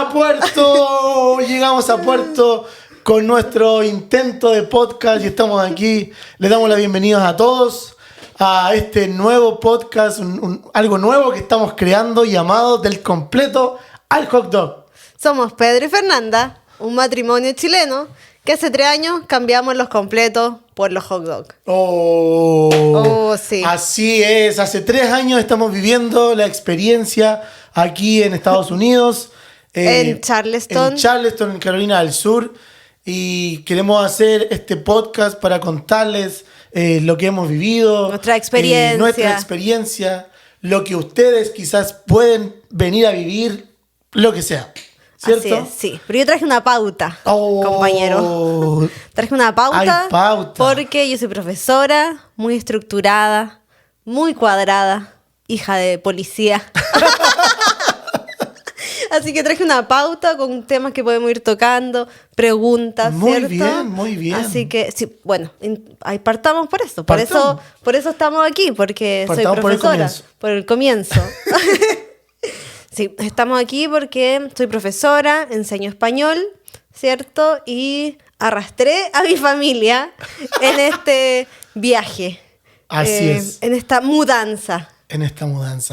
a Puerto. Llegamos a Puerto con nuestro intento de podcast y estamos aquí. Les damos la bienvenida a todos a este nuevo podcast, algo nuevo que estamos creando llamado Del Completo al Hot Dog. Somos Pedro y Fernanda, un matrimonio chileno que hace 3 años cambiamos los completos por los hot dogs. Sí. Así es, hace 3 años estamos viviendo la experiencia aquí en Estados Unidos. En Charleston. En Charleston, en Carolina del Sur. Y queremos hacer este podcast para contarles lo que hemos vivido. Nuestra experiencia. Lo que ustedes quizás pueden venir a vivir, lo que sea. ¿Cierto? Así es, sí. Pero yo traje una pauta, compañero. Traje una pauta, Hay pauta porque yo soy profesora, muy estructurada, muy cuadrada, hija de policía. Así que traje una pauta con temas que podemos ir tocando, preguntas, muy ¿cierto? Bien, muy bien. Así que, sí, bueno, ahí partamos por eso. Por eso estamos aquí, porque partamos soy profesora. Por el comienzo. Sí, estamos aquí porque soy profesora, enseño español, ¿cierto? Y arrastré a mi familia en este viaje. Así es. En esta mudanza.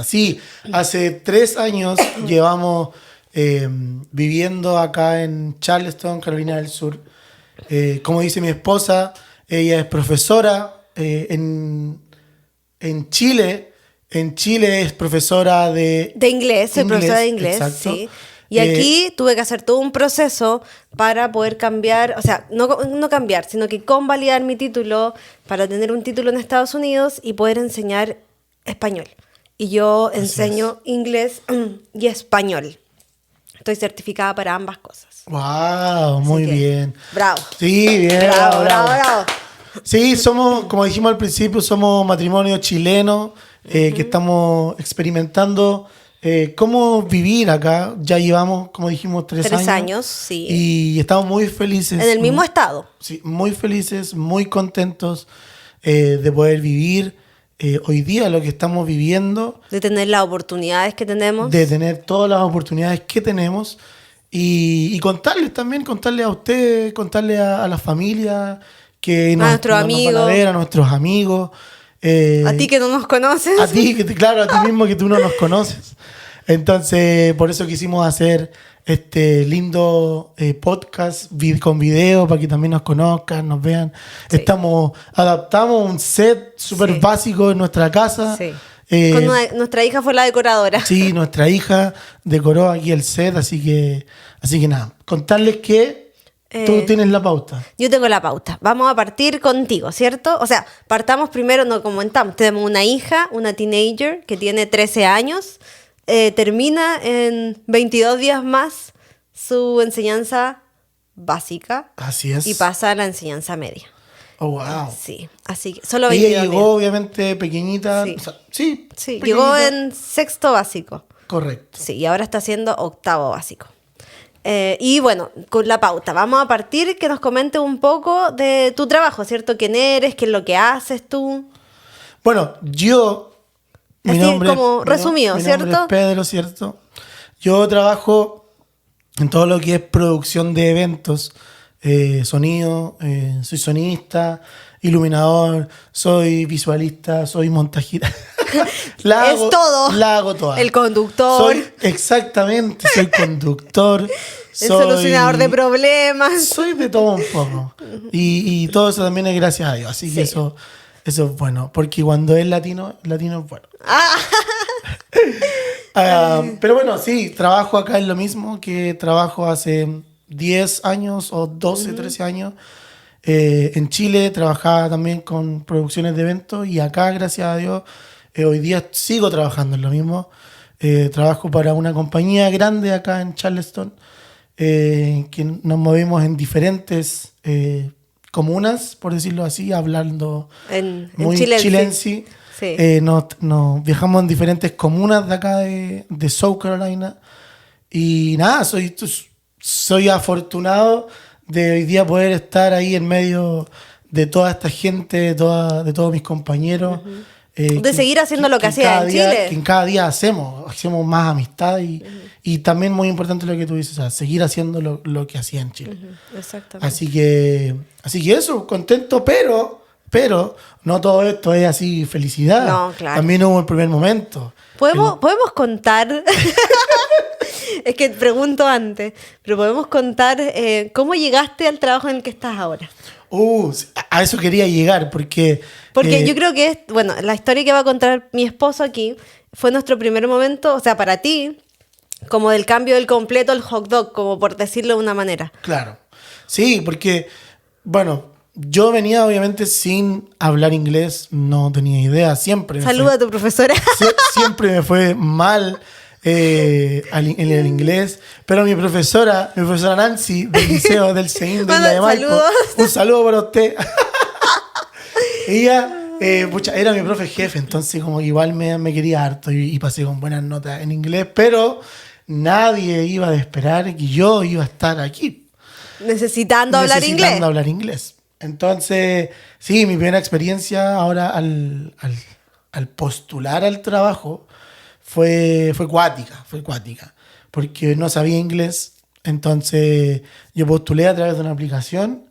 Sí, hace 3 años llevamos viviendo acá en Charleston, Carolina del Sur. Como dice mi esposa, ella es profesora en Chile. En Chile es profesora de inglés, soy profesora de inglés, exacto. sí. Y aquí tuve que hacer todo un proceso para poder cambiar, o sea, no cambiar, sino que convalidar mi título para tener un título en Estados Unidos y poder enseñar español. Y yo enseño inglés y español. Estoy certificada para ambas cosas. ¡Wow! Muy bien. Bravo. Sí, bien. Bravo. Sí, somos, como dijimos al principio, somos matrimonio chileno. Que estamos experimentando cómo vivir acá. Ya llevamos, como dijimos, 3 años. 3 años, sí. Y estamos muy felices. En el mismo estado. Sí, muy felices, muy contentos de poder vivir hoy día lo que estamos viviendo. De tener las oportunidades que tenemos. De tener todas las oportunidades que tenemos. Y contarles también, contarles a ustedes, contarles a la familia, que a nuestros amigos. Nos van a ver, a nuestros amigos. A ti que no nos conoces. A ti, claro, a ti mismo que tú no nos conoces. Entonces, por eso quisimos hacer este lindo podcast con video para que también nos conozcan, nos vean. Sí. Adaptamos un set súper básico en nuestra casa. Sí. Nuestra hija fue la decoradora. Sí, nuestra hija decoró aquí el set, así que nada, contarles que tú tienes la pauta. Yo tengo la pauta. Vamos a partir contigo, ¿cierto? O sea, partamos primero, no comentamos. Tenemos una hija, una teenager, que tiene 13 años. Termina en 22 días más su enseñanza básica. Así es. Y pasa a la enseñanza media. Oh, wow. Sí, así que solo 22 días. Ella llegó, obviamente, pequeñita. Sí, o sea, sí pequeñita. Llegó en 6º básico. Correcto. Sí, y ahora está haciendo 8º básico. Y bueno, con la pauta, vamos a partir que nos comente un poco de tu trabajo, ¿cierto? ¿Quién eres? ¿Qué es lo que haces tú? Bueno, yo... Mi nombre es Pedro, ¿cierto? Yo trabajo en todo lo que es producción de eventos, sonido, soy sonidista, iluminador, soy visualista, soy montajista. Es todo. La hago toda. El conductor. Soy conductor. El solucionador de problemas. Soy de todo un poco. Y todo eso también es gracias a Dios. Así que eso es bueno. Porque cuando es latino es bueno. Pero bueno, sí, trabajo acá en lo mismo que trabajo hace 10 años o 12, 13 años. En Chile trabajaba también con producciones de eventos y acá, gracias a Dios, hoy día sigo trabajando en lo mismo. Trabajo para una compañía grande acá en Charleston, que nos movemos en diferentes comunas, por decirlo así, hablando muy chilense. Sí. Nos viajamos en diferentes comunas de acá de South Carolina. Y nada, soy afortunado de hoy día poder estar ahí en medio de toda esta gente, de todos mis compañeros. De seguir haciendo lo que hacía cada en día- Chile. que en cada día hacemos más amistad y también muy importante lo que tú dices, o sea, seguir haciendo lo que hacía en Chile. Exactamente. Así que eso, contento, pero no todo esto es así felicidad. No, claro. También hubo el primer momento. ¿Podemos contar? Es que pregunto antes, pero podemos contar cómo llegaste al trabajo en el que estás ahora. A eso quería llegar, porque... Porque yo creo que bueno, la historia que va a contar mi esposo aquí fue nuestro primer momento, o sea, para ti, como del cambio del completo al hot dog, como por decirlo de una manera. Claro. Sí, porque, bueno, yo venía obviamente sin hablar inglés, no tenía idea, siempre. Saluda a tu profesora. Siempre me fue mal en el inglés, pero mi profesora Nancy del liceo del CEIN de Isla de Maipo, Saludos. un saludo para usted. Ella era mi profe jefe, entonces como igual me quería harto y pasé con buenas notas en inglés, pero nadie iba a esperar que yo iba a estar aquí. Necesitando hablar inglés. Entonces, sí, mi primera experiencia ahora al postular al trabajo fue cuática, porque no sabía inglés. Entonces, yo postulé a través de una aplicación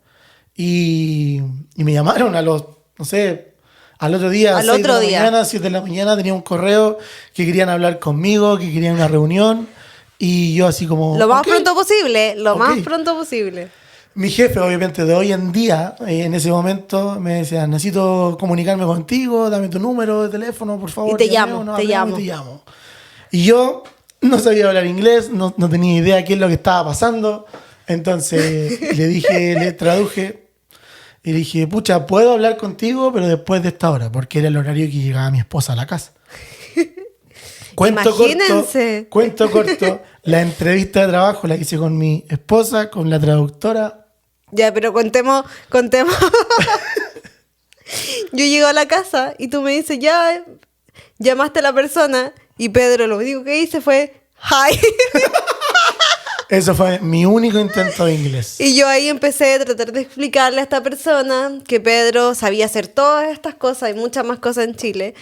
y me llamaron al otro día, Al otro día. 7 de la mañana, tenía un correo que querían hablar conmigo, que querían una reunión, y yo así como... Lo más ok. pronto posible, lo Ok. más pronto posible. Mi jefe, obviamente, de hoy en día, en ese momento, me decía, necesito comunicarme contigo, dame tu número de teléfono, por favor. Y te llamemos, llamo, nos te hablamos llamo. y te llamo. Y yo no sabía hablar inglés, no tenía idea qué es lo que estaba pasando. Entonces le traduje y le dije, pucha, puedo hablar contigo, pero después de esta hora, porque era el horario que llegaba mi esposa a la casa. Imagínense. Cuento corto, la entrevista de trabajo la hice con mi esposa, con la traductora. Ya, pero contemos. Yo llego a la casa y tú me dices, ya, llamaste a la persona y Pedro lo único que hice fue, hi. Eso fue mi único intento de inglés. Y yo ahí empecé a tratar de explicarle a esta persona que Pedro sabía hacer todas estas cosas y muchas más cosas en Chile,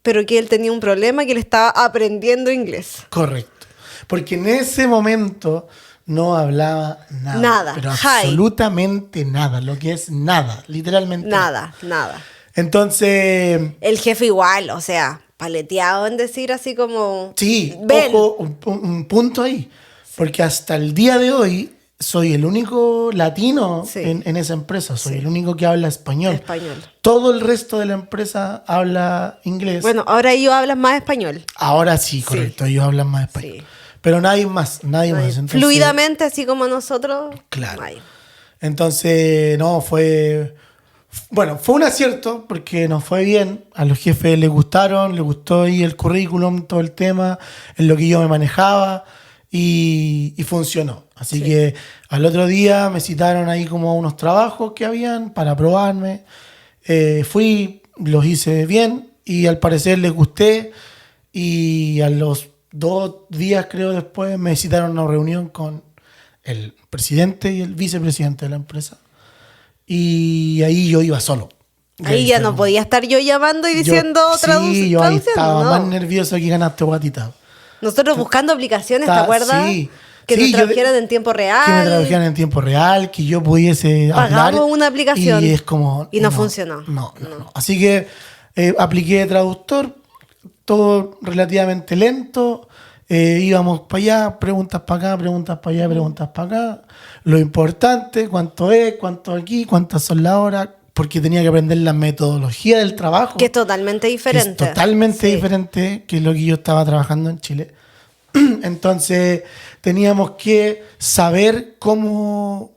pero que él tenía un problema, que él estaba aprendiendo inglés. Correcto. Porque en ese momento no hablaba nada. Nada. Pero Hi. absolutamente nada. Lo que es nada. Literalmente. Nada. Entonces, El jefe igual, o sea, paleteado en decir así como... sí, ven. ojo, un punto ahí. Porque hasta el día de hoy soy el único latino Sí. en esa empresa. Soy el único que habla español. Español. Todo el resto de la empresa habla inglés. Bueno, ahora ellos hablan más español. Ahora sí, correcto. Ellos hablan más español. Sí. Pero nadie más. Entonces, Fluidamente, así como nosotros. Claro. Ay. Entonces, no, fue un acierto porque nos fue bien. A los jefes les gustó ahí el currículum, todo el tema, en lo que yo me manejaba y funcionó. Así Sí. que al otro día me citaron ahí como unos trabajos que habían para probarme. Fui, los hice bien y al parecer les gusté y a los 2 días creo después me citaron a una reunión con el presidente y el vicepresidente de la empresa. Y ahí yo iba solo. Ahí ya no podía estar yo llamando y diciendo Sí, yo ahí traduciendo, estaba ¿no? más nervioso que ganaste guatita. Nosotros buscando aplicaciones, ¿te acuerdas? Sí. Que Sí, nos yo tradujeran en tiempo real. Que me tradujeran en tiempo real, que yo pudiese hablar. Pagamos una aplicación Y es como... y no funcionó. No. Así que apliqué de traductor, todo relativamente lento. Íbamos para allá, preguntas para acá, preguntas para allá, preguntas para acá. Lo importante, cuánto es, cuánto aquí, cuántas son las horas, porque tenía que aprender la metodología del trabajo. Que es totalmente diferente. Es totalmente Sí. diferente que lo que yo estaba trabajando en Chile. Entonces teníamos que saber cómo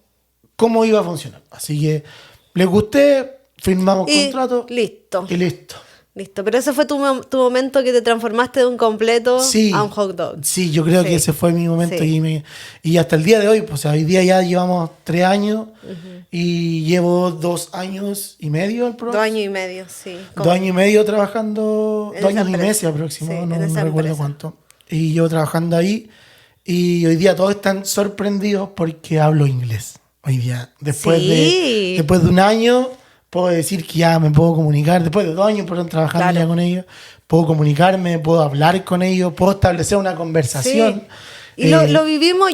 iba a funcionar. Así que les gusté, firmamos Y contrato listo. y listo. Listo. Pero ese fue tu momento que te transformaste de un completo Sí, a un hot dog. sí, yo creo Sí. que ese fue mi momento Sí. y hasta el día de hoy, pues hoy día ya llevamos 3 años y llevo 2 años y medio al programa. 2 años y medio, sí. 2 años y medio trabajando, En 2 esa años y empresa. medio aproximo, Sí, no en esa recuerdo empresa. cuánto. Y yo trabajando ahí y hoy día todos están sorprendidos porque hablo inglés. Hoy día, después Sí. de un año, puedo decir que ya me puedo comunicar, después de 2 años por trabajando Claro. ya con ellos, puedo comunicarme, puedo hablar con ellos, puedo establecer una conversación. Sí. Y lo vivimos,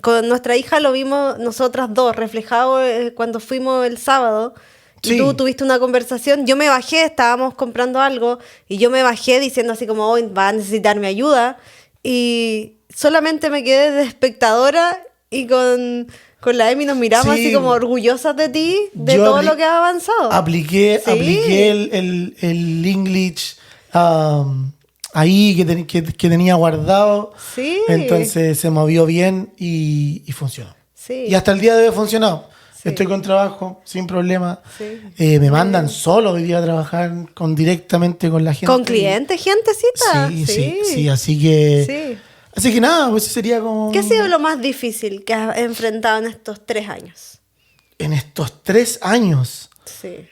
con nuestra hija lo vimos nosotras dos, reflejado cuando fuimos el sábado. Y Sí. tú tuviste una conversación. Yo me bajé, estábamos comprando algo, y yo me bajé diciendo así como, hoy va a necesitar mi ayuda. Y solamente me quedé de espectadora y con la Emi nos miramos Sí. así como orgullosas de ti, de Yo todo lo que has avanzado. Apliqué Sí. el English ahí que tenía guardado. Sí. Entonces se movió bien y funcionó. Sí. Y hasta el día de hoy ha funcionado. Sí. Estoy con trabajo, sin problema. Sí. Me mandan solo hoy día a trabajar directamente con la gente. Con clientes, gentecita. Sí, así que... Sí. Así que nada, pues sería como... ¿Qué ha sido lo más difícil que has enfrentado en estos 3 años? En estos 3 años... Sí.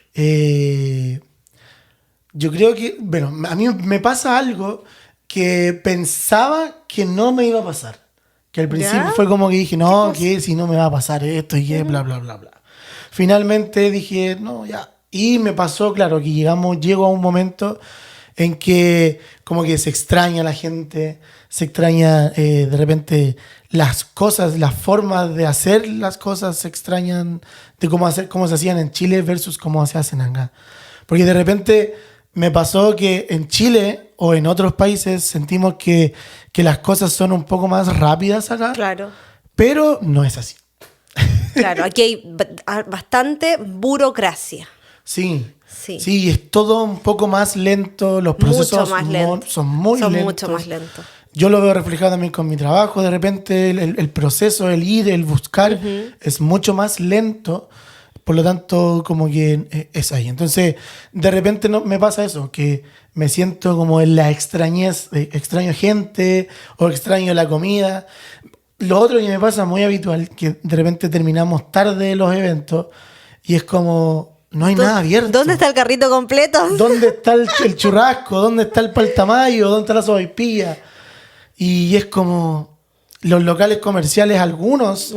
Yo creo que, bueno, a mí me pasa algo que pensaba que no me iba a pasar. Que al principio ¿Ya? fue como que dije, no, ¿Qué que si no me va a pasar esto y que bla, bla, bla, bla. Finalmente dije, no, ya. Y me pasó, claro, que llego a un momento en que como que se extraña la gente, se extraña de repente las cosas, las formas de hacer las cosas, se extrañan de cómo se hacían en Chile versus cómo se hacen acá. Porque de repente me pasó que en Chile o en otros países sentimos que las cosas son un poco más rápidas acá, Claro. pero no es así. Claro, aquí hay bastante burocracia. Sí, Sí. sí, es todo un poco más lento, los procesos Mucho más lento. son muy lentos. mucho más lentos. Yo lo veo reflejado también con mi trabajo, de repente el proceso, el ir, el buscar, es mucho más lento, por lo tanto como que es ahí. Entonces, de repente no, me pasa eso, que me siento como en la extrañez, extraño gente o extraño la comida. Lo otro que me pasa muy habitual, que de repente terminamos tarde los eventos y es como, no hay nada abierto. ¿Dónde está el carrito completo? ¿Dónde está el churrasco? ¿Dónde está el paltamayo? ¿Dónde está la sopaipilla? Y es como, los locales comerciales, algunos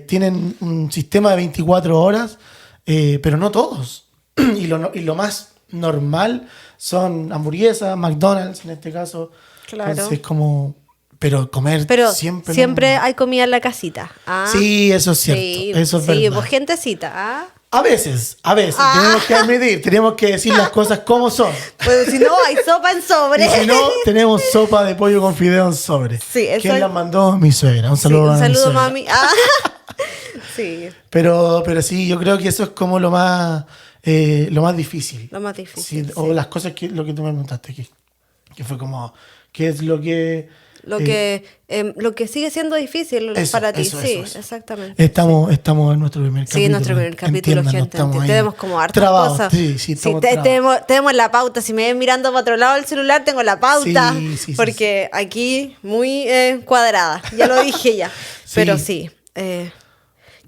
tienen un sistema de 24 horas, pero no todos. Y lo más normal son hamburguesas, McDonald's en este caso. Claro. Entonces como, pero comer Pero siempre... siempre no. hay comida en la casita. ¿Ah? Sí, eso es cierto. Sí, Eso es sí, verdad. pues gentecita. ¿Ah? A veces, Ah. tenemos que admitir, tenemos que decir las cosas como son. Pues si no, hay sopa en sobre. Y si no, tenemos sopa de pollo con fideo en sobre. Sí, eso ¿Quién es- la mandó? Mi suegra. Un Sí, saludo un a mi saludo, suegra. mami. Ah. Sí, Pero sí, yo creo que eso es como lo más difícil. lo más difícil. Sí, o las cosas lo que tú me preguntaste, que fue como, ¿qué es lo que... Lo que sigue siendo difícil eso, para ti, eso, sí, eso. exactamente. Estamos en nuestro primer capítulo. Sí, nuestro primer capítulo, Entiéndanos, gente. estamos ahí Tenemos como hartas trabados. cosas. Sí, estamos trabados. tenemos la pauta. Si me ven mirando para otro lado del celular, tengo la pauta. Sí, porque aquí muy cuadrada. Ya lo dije ya. Sí. Pero sí.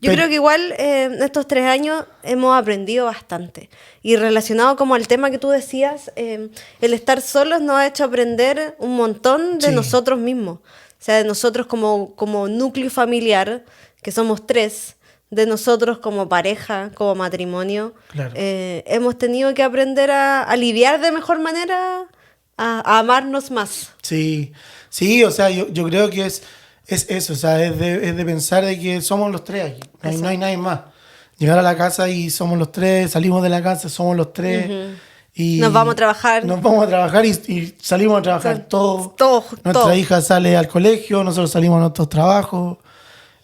Yo Pero- creo que igual en estos 3 años hemos aprendido bastante. Y relacionado como al tema que tú decías, el estar solos nos ha hecho aprender un montón de Sí. nosotros mismos. O sea, de nosotros como núcleo familiar, que somos 3, de nosotros como pareja, como matrimonio. Claro. Hemos tenido que aprender a lidiar de mejor manera, a amarnos más. Sí, sí, o sea, yo creo que es eso, o sea, es de pensar de que somos los 3 aquí, no hay nadie más. Llegar a la casa y somos los 3, salimos de la casa, somos los 3. Y Nos vamos a trabajar. Nos vamos a trabajar y salimos a trabajar todos. Todos, Nuestra todos. hija sale al colegio, nosotros salimos a nuestros trabajos.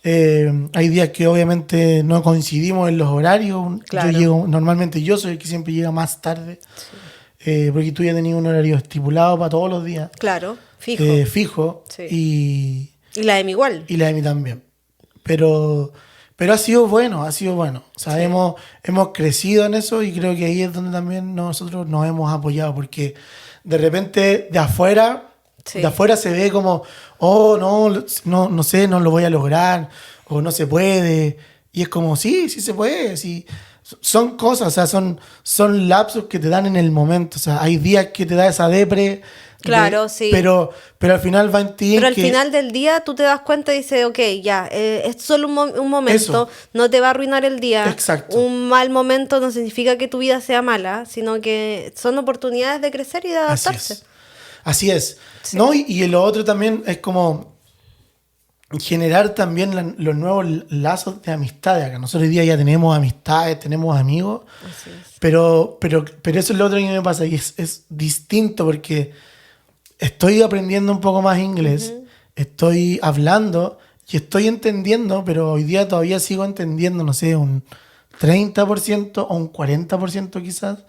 Hay días que obviamente no coincidimos en los horarios. Claro. Normalmente yo soy el que siempre llega más tarde. Porque tú ya tenías un horario estipulado para todos los días. Claro, fijo. Fijo. Sí. Y la de mi igual. Y la de mí también. Pero ha sido bueno, O sea, Sí. hemos crecido en eso y creo que ahí es donde también nosotros nos hemos apoyado, porque de repente de afuera se ve como, oh, no sé, no lo voy a lograr, o no se puede. Y es como, sí se puede, sí. Son cosas, o sea, son lapsos que te dan en el momento. O sea, hay días que te da esa depre, Claro, sí. Pero al final va en ti. Pero al final del día tú te das cuenta y dices, ok, ya, es solo un momento, Eso. no te va a arruinar el día. Exacto. Un mal momento no significa que tu vida sea mala, sino que son oportunidades de crecer y de adaptarse. Así es. Sí. ¿No? Y lo otro también es como generar también los nuevos lazos de amistades. Acá nosotros hoy día ya tenemos amistades, tenemos amigos, Así es. pero eso es lo otro que me pasa y es distinto porque estoy aprendiendo un poco más inglés, estoy hablando y estoy entendiendo, pero hoy día todavía sigo entendiendo, no sé, un 30% o un 40% quizás.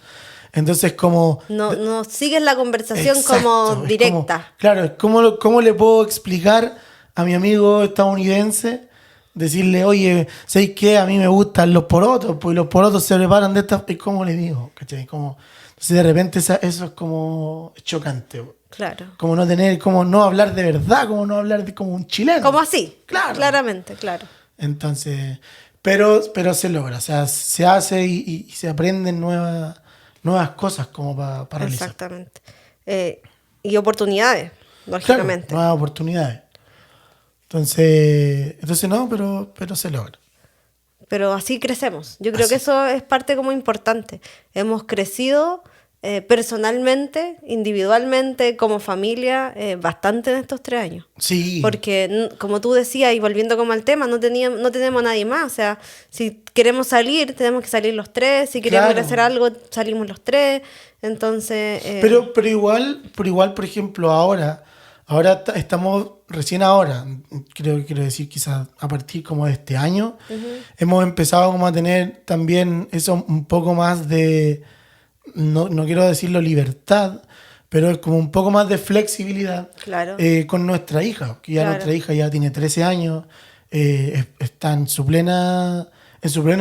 Entonces como... No sigues la conversación Exacto, como es directa. como- claro, es como, ¿cómo le puedo explicar a mi amigo estadounidense? Decirle, oye, ¿sabes qué? A mí me gustan los porotos, pues los porotos se preparan de estas... ¿Y cómo le digo? ¿Cachai? Entonces de repente eso es como chocante. Claro. Como no tener, como no hablar de verdad, como no hablar de como un chileno. Como así. Claro. Claramente, claro. Entonces, pero se logra, o sea, se hace y se aprenden nuevas cosas como para realizar. Exactamente. Y oportunidades, lógicamente. Claro, nuevas oportunidades. Entonces no, pero se logra. Pero así crecemos. Yo creo Así. que eso es parte como importante. Hemos crecido personalmente, individualmente, como familia, bastante en estos 3 años. Sí, Porque, como tú decías, y volviendo como al tema, no tenemos a nadie más. O sea, si queremos salir, tenemos que salir los tres. Si queremos ir a Claro. hacer algo, salimos los tres. Entonces... pero igual, por ejemplo, ahora estamos recién ahora, quiero decir quizás a partir como de este año, hemos empezado como a tener también eso un poco más de, no quiero decirlo libertad, pero es como un poco más de flexibilidad Claro. con nuestra hija, que ya Claro. nuestra hija ya tiene 13 años, está en su pleno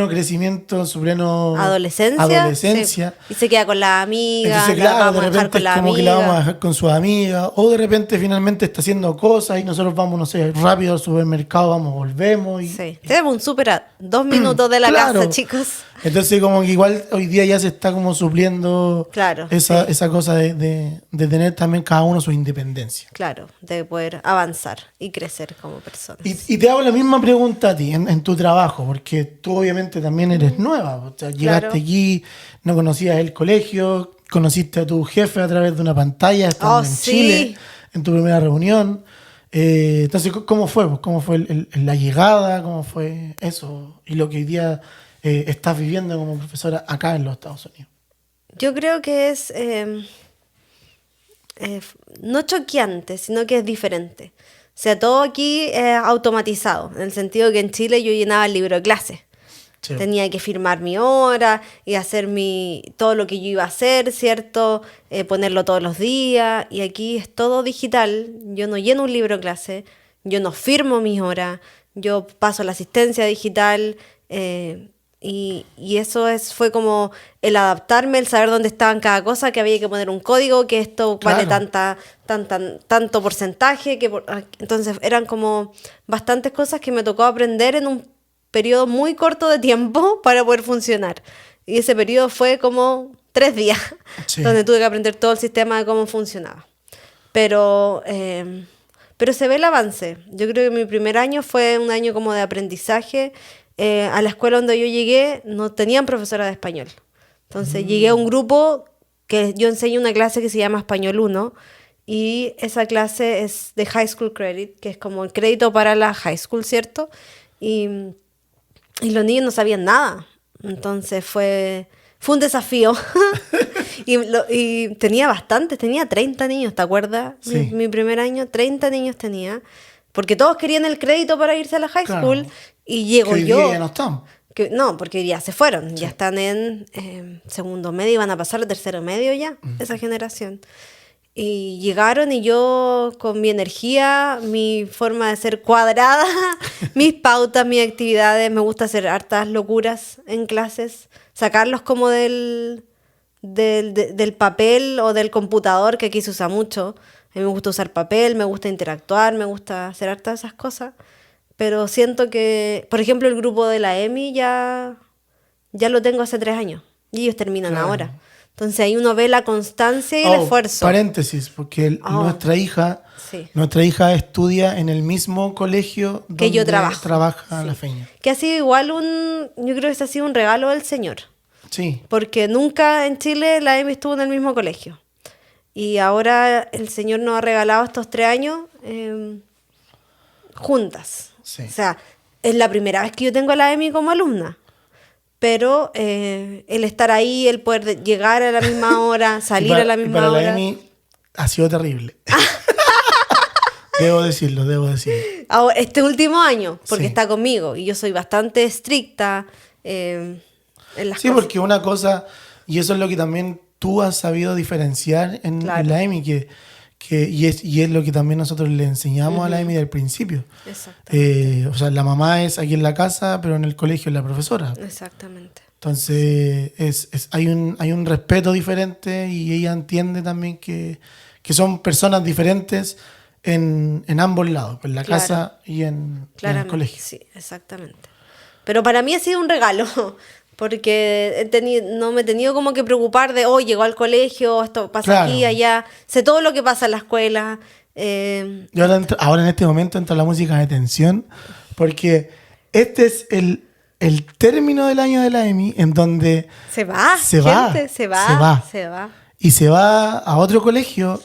crecimiento, en su pleno adolescencia. Sí. Y se queda con las amigas, entonces, la claro, vamos de a dejar repente con es la como que la vamos a amiga. dejar con sus amigas, o de repente finalmente está haciendo cosas y nosotros vamos, no sé, rápido al supermercado, volvemos. Sí. Tenemos un súper a 2 minutos de la Claro. casa, chicos. Entonces como que igual hoy día ya se está como supliendo Claro, esa, sí. esa cosa de tener también cada uno su independencia. Claro, de poder avanzar y crecer como personas. Y te hago la misma pregunta a ti en tu trabajo, porque tú obviamente también eres nueva. O sea, llegaste Claro. aquí, no conocías el colegio, conociste a tu jefe a través de una pantalla, estando Oh, en sí. Chile, en tu primera reunión. Entonces, ¿cómo fue? Pues, ¿cómo fue la llegada? ¿Cómo fue eso? Y lo que hoy día estás viviendo como profesora acá en los Estados Unidos. Yo creo que es no choqueante, sino que es diferente. O sea, todo aquí es automatizado, en el sentido que en Chile yo llenaba el libro de clase. Sí. Tenía que firmar mi hora y hacer todo lo que yo iba a hacer, ¿cierto? Ponerlo todos los días. Y aquí es todo digital. Yo no lleno un libro de clase, yo no firmo mis horas, yo paso la asistencia digital. Y eso fue como el adaptarme, el saber dónde estaban cada cosa, que había que poner un código, que esto vale Claro. tanto porcentaje. Entonces eran como bastantes cosas que me tocó aprender en un periodo muy corto de tiempo para poder funcionar. Y ese periodo fue como 3 días, Sí. donde tuve que aprender todo el sistema de cómo funcionaba. Pero se ve el avance. Yo creo que mi primer año fue un año como de aprendizaje. A la escuela donde yo llegué no tenían profesora de español. Entonces llegué a un grupo que yo enseño una clase que se llama Español 1 y esa clase es de High School Credit, que es como el crédito para la high school, ¿cierto? Y los niños no sabían nada. Entonces fue un desafío. y tenía bastantes, tenía 30 niños, ¿te acuerdas? Sí. Mi primer año, 30 niños tenía. Porque todos querían el crédito para irse a la high Claro. school. Y llego Que hoy yo. día ya no están. No, porque hoy día se fueron. Ya están en segundo medio y van a pasar a tercero medio ya, esa generación. Y llegaron y yo con mi energía, mi forma de ser cuadrada, mis pautas, mis actividades, me gusta hacer hartas locuras en clases, sacarlos como del papel o del computador, que aquí se usa mucho. A mí me gusta usar papel, me gusta interactuar, me gusta hacer hartas esas cosas. Pero siento que, por ejemplo, el grupo de la EMI ya lo tengo hace 3 años y ellos terminan Claro. ahora. Entonces ahí uno ve la constancia y el esfuerzo. Paréntesis, porque nuestra hija estudia en el mismo colegio donde que yo trabaja la Feña. Que ha sido igual yo creo que ese ha sido un regalo del Señor. Sí. Porque nunca en Chile la Emi estuvo en el mismo colegio. Y ahora el Señor nos ha regalado estos 3 años juntas. Sí. O sea, es la primera vez que yo tengo a la Emi como alumna. Pero el estar ahí, el poder llegar a la misma hora, salir a la misma hora. Para la Emi ha sido terrible. Debo decirlo. Ahora, este último año, porque Sí. está conmigo y yo soy bastante estricta en las Sí, cosas. porque una cosa, y eso es lo que también tú has sabido diferenciar en la Emi, y es lo que también nosotros le enseñamos a la Emi del principio. Exactamente. O sea, la mamá es aquí en la casa, pero en el colegio es la profesora. Exactamente. Entonces, hay un respeto diferente y ella entiende también que son personas diferentes en ambos lados, en la casa y en el colegio. Sí, exactamente. Pero para mí ha sido un regalo, porque no me he tenido como que preocupar de, llegó al colegio, esto pasa aquí, allá, sé todo lo que pasa en la escuela. Y ahora en este momento entra la música de tensión, porque este es el término del año de la EMI, en donde se va. Y se va a otro colegio,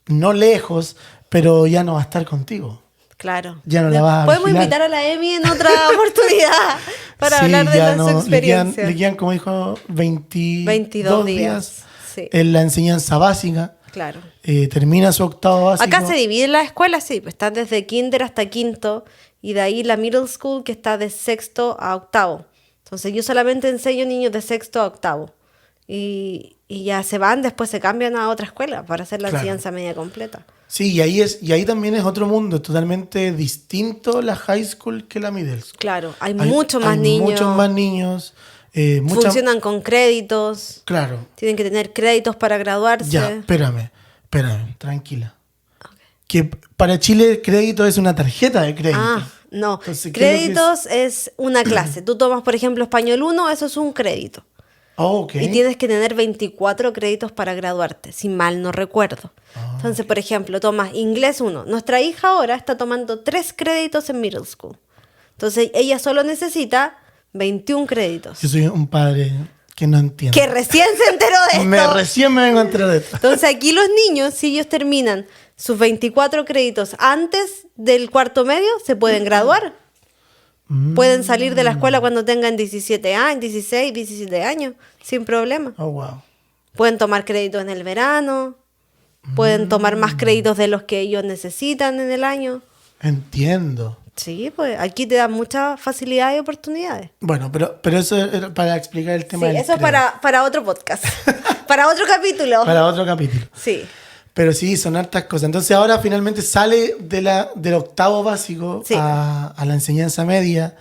no lejos, pero ya no va a estar contigo. Claro. Ya no la vas a Podemos vigilar. invitar a la Emi en otra oportunidad para hablar de su experiencia. Le quedan, como dijo, 22 días sí. En la enseñanza básica. Claro. Termina su octavo básico. Acá se divide la escuela, sí, pues está desde kinder hasta quinto, y de ahí la middle school, que está de sexto a octavo. Entonces yo solamente enseño niños de sexto a octavo. Y ya se van, después se cambian a otra escuela para hacer la enseñanza media completa. Sí, y ahí también es otro mundo, es totalmente distinto la high school que la middle school. Claro, hay muchos más niños. Muchos más niños. Funcionan con créditos. Claro. Tienen que tener créditos para graduarse. Ya, espérame, tranquila. Okay. Que para Chile crédito es una tarjeta de crédito. No. Entonces, créditos es una clase. Tú tomas, por ejemplo, español 1, eso es un crédito. Okay. Y tienes que tener 24 créditos para graduarte, si mal no recuerdo. Entonces, por ejemplo, tomas inglés 1. Nuestra hija ahora está tomando 3 créditos en middle school. Entonces, ella solo necesita 21 créditos. Yo soy un padre que no entiende. Que recién se enteró de esto. Recién me vengo a enterar de esto. Entonces, aquí los niños, si ellos terminan sus 24 créditos antes del cuarto medio, se pueden graduar. Pueden salir de la escuela cuando tengan 17 años, 16, 17 años, sin problema. Oh, wow. Pueden tomar créditos en el verano, pueden tomar más créditos de los que ellos necesitan en el año. Entiendo. Sí, pues aquí te dan muchas facilidades y oportunidades. Bueno, pero eso era para explicar el tema. Sí, del eso es para otro podcast, para otro capítulo. Para otro capítulo. Sí. Pero sí, son hartas cosas. Entonces ahora finalmente sale del octavo básico a la enseñanza media,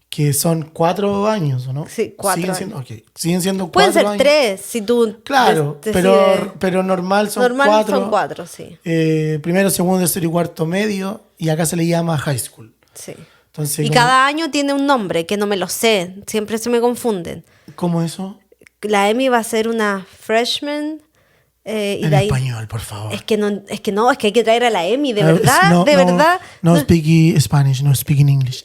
que son 4 años, ¿o no? Sí, 4 años. Siguen siendo 4 Pueden ser años. 3 si tú Claro, pero normal son 4. Normal son 4, sí. Primero, segundo, tercero y cuarto medio, y acá se le llama high school. Sí. Entonces, y cada año tiene un nombre que no me lo sé, siempre se me confunden. ¿Cómo eso? La Emi va a ser una freshman. Y en de ahí, español, por favor. Es que hay que traer a la Emi, de verdad, verdad. No speak Spanish, no speak English.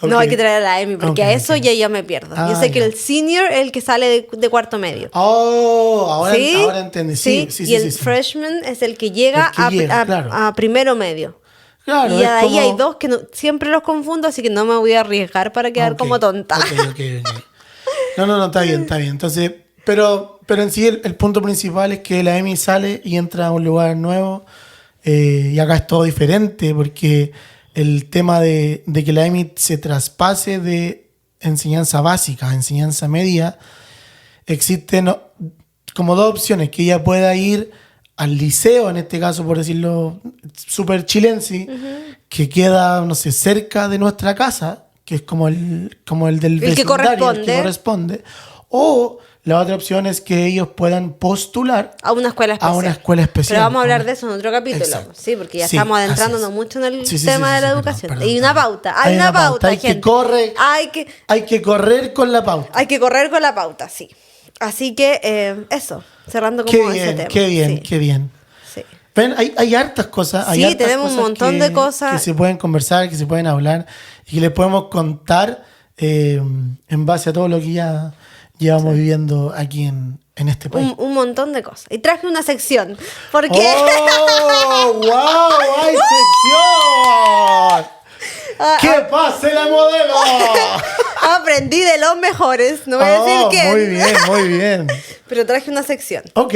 No, hay que traer a la Emi, porque a eso ya me pierdo. Yo sé que el senior es el que sale de cuarto medio. Ahora entendí. Sí, y el freshman es el que llega, a primero medio. Claro, y ahí hay 2 que siempre los confundo, así que no me voy a arriesgar para quedar como tonta. Okay. No, está bien. Entonces, pero en sí el punto principal es que la EMI sale y entra a un lugar nuevo, y acá es todo diferente, porque el tema de que la EMI se traspase de enseñanza básica a enseñanza media, existen como 2 opciones: que ella pueda ir al liceo, en este caso, por decirlo super chilense, que queda, no sé, cerca de nuestra casa, que es como el del vecindario, que corresponde. el que corresponde, o La otra opción es que ellos puedan postular A una escuela especial. a una escuela especial. Pero vamos a hablar de eso en otro capítulo. Exacto. Sí, porque ya Sí, estamos así adentrándonos es. mucho en el Sí, tema de la perdón, educación. perdón, Hay una perdón. pauta. Hay una pauta, Hay gente. que correr. Hay que correr con la pauta. Hay que correr con la pauta, sí. Así que eso, cerrando como ese tema. Qué bien, Sí, qué bien. sí. Ven, hay hartas cosas. Hay Sí, hartas tenemos un cosas montón de cosas. que se pueden conversar, que se pueden hablar y que les podemos contar en base a todo lo que ya llevamos viviendo aquí en este país. Un montón de cosas. Y traje una sección. Porque ¡Oh! ¡Wow! ¡Hay sección! ¡Que pase la modelo! aprendí de los mejores. No voy a decir quién. Muy bien, muy bien. Pero traje una sección. Ok.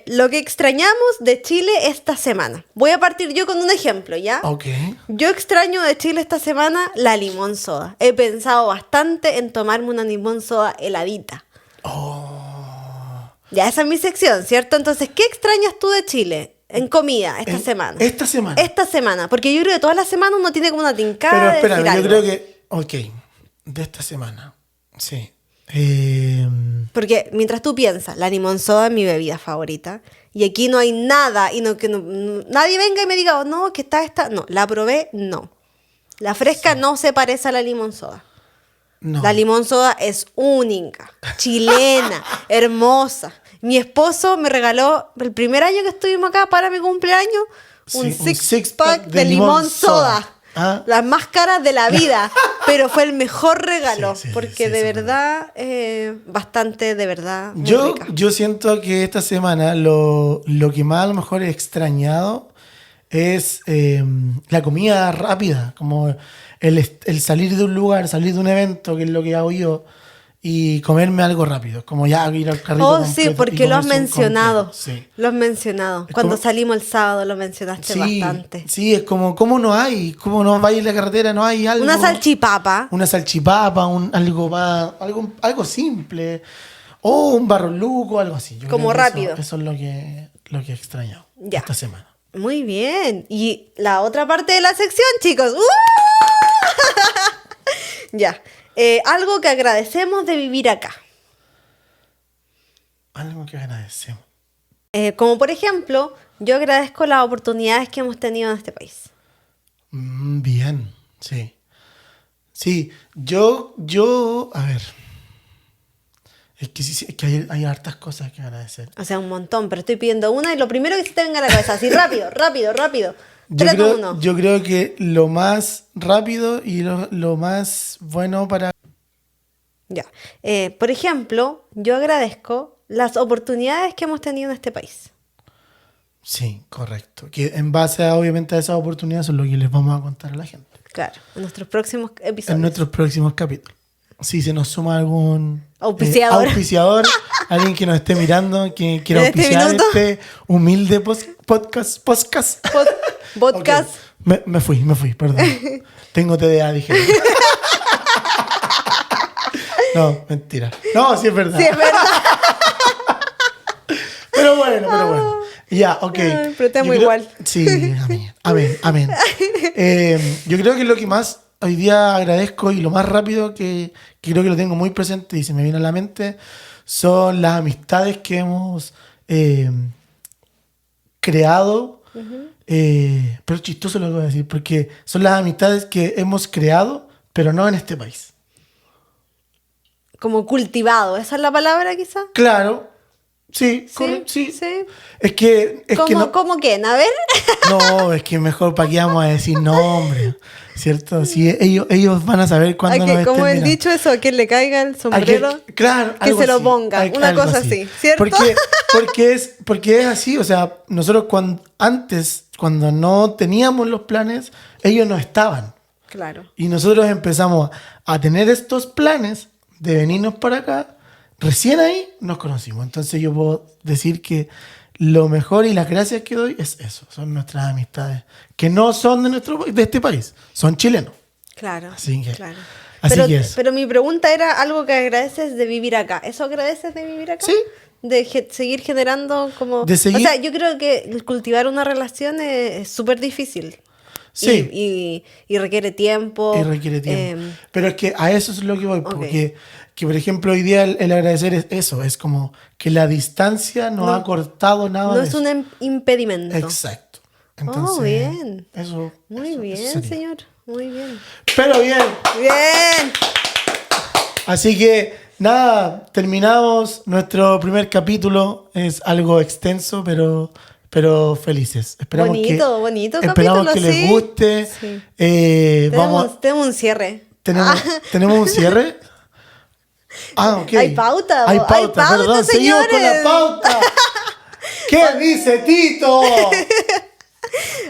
Lo que extrañamos de Chile esta semana. Voy a partir yo con un ejemplo, ¿ya? Ok. Yo extraño de Chile esta semana la limón soda. He pensado bastante en tomarme una limón soda heladita. Ya, esa es mi sección, ¿cierto? Entonces, ¿qué extrañas tú de Chile en comida esta semana? Esta semana. Esta semana, porque yo creo que todas las semanas uno tiene como una tincada Pero de espérame, decir yo algo. creo que... Ok. De esta semana. Sí. Porque mientras tú piensas, la limón soda es mi bebida favorita, y aquí no hay nada, y nadie venga y me diga, oh, no, que está esta... No, la probé, no. La fresca no se parece a la limón soda. No. La limón soda es única, chilena, hermosa. Mi esposo me regaló el primer año que estuvimos acá para mi cumpleaños un Sí, six-pack de limón soda. Ah. Las más caras de la vida, pero fue el mejor regalo, Sí, porque sí, de sí, verdad, bastante, de verdad, muy Yo, rica. yo siento que esta semana lo que más a lo mejor he extrañado es la comida rápida, como el salir de un lugar, salir de un evento, que es lo que hago yo, y comerme algo rápido, como ya ir al carrito Oh, completo sí, y porque lo has comerse un mencionado. completo. Sí. Lo has mencionado. Es Cuando como- salimos el sábado lo mencionaste Sí, bastante. sí, es como, ¿cómo no hay? ¿Cómo no vais en la carretera? No hay algo. Una salchipapa. Una salchipapa, algo simple. O un barroluco, algo así. Yo Como creo que rápido. Eso es lo que he extrañado Ya. esta semana. Muy bien. Y la otra parte de la sección, chicos. Ya. Algo que agradecemos de vivir acá. Algo que agradecemos. Como por ejemplo, yo agradezco las oportunidades que hemos tenido en este país. Bien, sí. Sí, a ver. Es que, sí, es que hay hartas cosas que agradecer. O sea, un montón, pero estoy pidiendo una y lo primero que se te venga a la cabeza, así rápido, rápido, rápido. Yo 3, 2, creo, 1. yo creo que lo más rápido y lo más bueno para... Ya. Por ejemplo, yo agradezco las oportunidades que hemos tenido en este país. Sí, correcto. Que en base a, obviamente, a esas oportunidades son lo que les vamos a contar a la gente. Claro, en nuestros próximos episodios. En nuestros próximos capítulos. Si se nos suma algún Auspiciador. alguien que nos esté mirando, que quiera En este auspiciar minuto. este humilde podcast. Podcast. Ok, me fui, perdón. Tengo TDA, dije. No, mentira. No, sí es verdad. Sí, es verdad. Pero bueno. Ya, ok. Ay, pero te amo Yo creo- igual. Sí, amén. Yo creo que lo que más hoy día agradezco y lo más rápido que creo que lo tengo muy presente y se me viene a la mente son las amistades que hemos creado. Pero es chistoso lo que voy a decir, porque son las amistades que hemos creado, pero no en este país. Como cultivado, ¿esa es la palabra quizá? Claro. Sí, Sí. Es que no, ¿Cómo quién? A ver. no, es que mejor para qué vamos a decir nombre, ¿cierto? Si ellos van a saber cuándo nos Como estén el mirando. dicho eso, a quien le caiga el A sombrero. claro, que algo se lo así, ponga, una algo cosa así, ¿cierto? Porque es así, o sea, nosotros cuando no teníamos los planes, ellos no estaban. Claro. Y nosotros empezamos a tener estos planes de venirnos para acá. Recién ahí nos conocimos. Entonces yo puedo decir que lo mejor y las gracias que doy es eso. Son nuestras amistades. Que no son de este país. Son chilenos. Claro. Así que- claro. así pero, que eso. pero mi pregunta era algo que agradeces de vivir acá. ¿Eso agradeces de vivir acá? Sí. De seguir generando como... De seguir- O sea, yo creo que el cultivar una relación es súper difícil. Sí. Y requiere tiempo. Y requiere tiempo. Pero es que a eso es lo que voy, porque que por ejemplo hoy día el agradecer es eso, es como que la distancia no ha cortado nada No de es eso. un impedimento. Exacto. Entonces, bien. Eso, Muy eso bien, sería. señor. Muy bien. Pero bien, Bien. así que nada, terminamos nuestro primer capítulo. Es algo extenso, pero felices. Esperamos Bonito esperamos capítulo, que les sí. guste. Sí. Vamos, Tenemos un cierre. ¿tenemos un cierre? Ah, ok. Hay pauta, Hay hay pauta, pauta, perdón. Seguimos con la señores. pauta. ¿Qué dice Tito?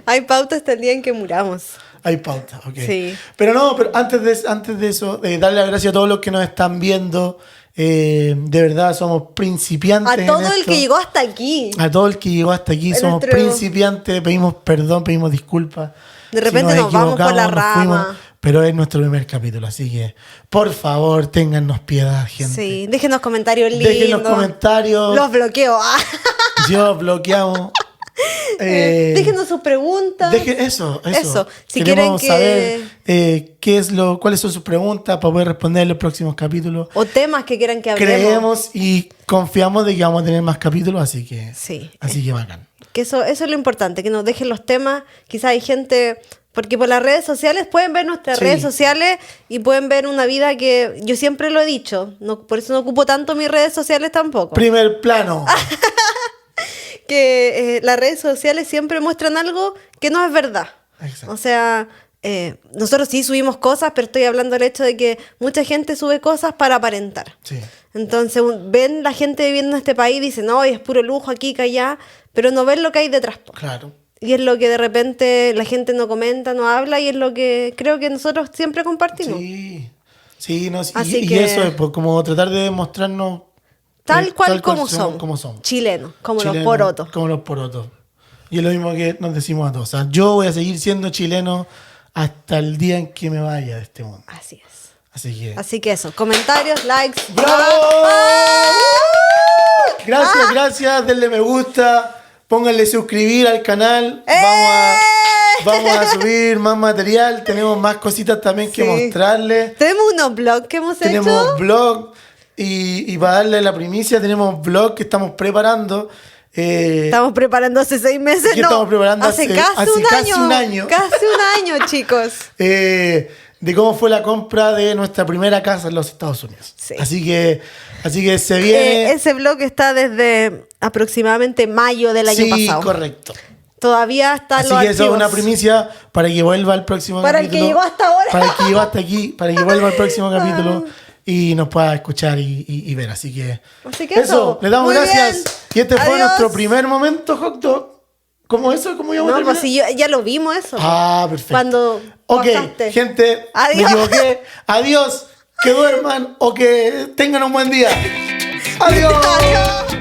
Hay pauta hasta el día en que muramos. Hay pauta, ok. Sí. Pero antes de eso, darle las gracias a todos los que nos están viendo. De verdad, somos principiantes. A todo en el esto. que llegó hasta aquí. A todo el que llegó hasta aquí, En somos nuestro- principiantes, pedimos perdón, pedimos disculpas. De repente nos vamos por la rama. Pero es nuestro primer capítulo, así que por favor, téngannos piedad, gente. Sí, déjenos comentarios lindos. Dejen los comentarios. Los bloqueo. Yo bloqueamos. Déjenos sus preguntas. Eso. Si Queremos quieren saber cuáles son sus preguntas para poder responder en los próximos capítulos. O temas que quieran que hablemos. Creemos y confiamos de que vamos a tener más capítulos, así que Sí. bacán. Que eso es lo importante, que nos dejen los temas. Quizás hay gente, porque por las redes sociales pueden ver nuestras Sí. redes sociales y pueden ver una vida que yo siempre lo he dicho. No, por eso no ocupo tanto mis redes sociales tampoco. Primer plano. Que las redes sociales siempre muestran algo que no es verdad. Exacto. O sea, nosotros sí subimos cosas, pero estoy hablando del hecho de que mucha gente sube cosas para aparentar. Sí. Entonces ven la gente viviendo en este país y dicen, no, es puro lujo aquí, que allá, pero no ven lo que hay detrás. Po. Claro. Y es lo que de repente la gente no comenta, no habla, y es lo que creo que nosotros siempre compartimos. Sí, no, sí. Así Y que- eso es pues, como tratar de mostrarnos Tal cual como somos, son. como somos. Chilenos, como los Chilenos, porotos. Como los porotos. Y es lo mismo que nos decimos a todos. O sea, yo voy a seguir siendo chileno hasta el día en que me vaya de este mundo. Así es. Así que... Eso, comentarios, likes. ¡Bravo! Gracias, denle me gusta, pónganle suscribir al canal. Vamos a subir más material, tenemos más cositas también que Sí. mostrarles. Tenemos unos blogs que hemos Tenemos hecho. blog y para darle la primicia tenemos blog que estamos preparando. Estamos preparando hace 6 meses, ¿Qué no. estamos preparando hace hace casi un casi año. un año? Casi un año, chicos. De cómo fue la compra de nuestra primera casa en los Estados Unidos. Sí. Así que se viene. Ese blog está desde aproximadamente mayo del año Sí, pasado. correcto. Todavía están Así los que eso es archivos. una primicia para que vuelva al próximo Para el que capítulo. llegó hasta ahora. Para el que llegó hasta aquí, para que vuelva al próximo capítulo y nos pueda escuchar y ver. Así que eso. le damos Muy gracias. bien. Y este fue Adiós. nuestro primer momento, Hot Dog. ¿Cómo eso? ¿Cómo íbamos a No, terminar? pues si ya lo vimos eso. Ah, perfecto. Cuando Ok, pasaste. gente, Adiós. me equivoqué. Adiós. Que duerman o que tengan un buen día. Adiós. Adiós.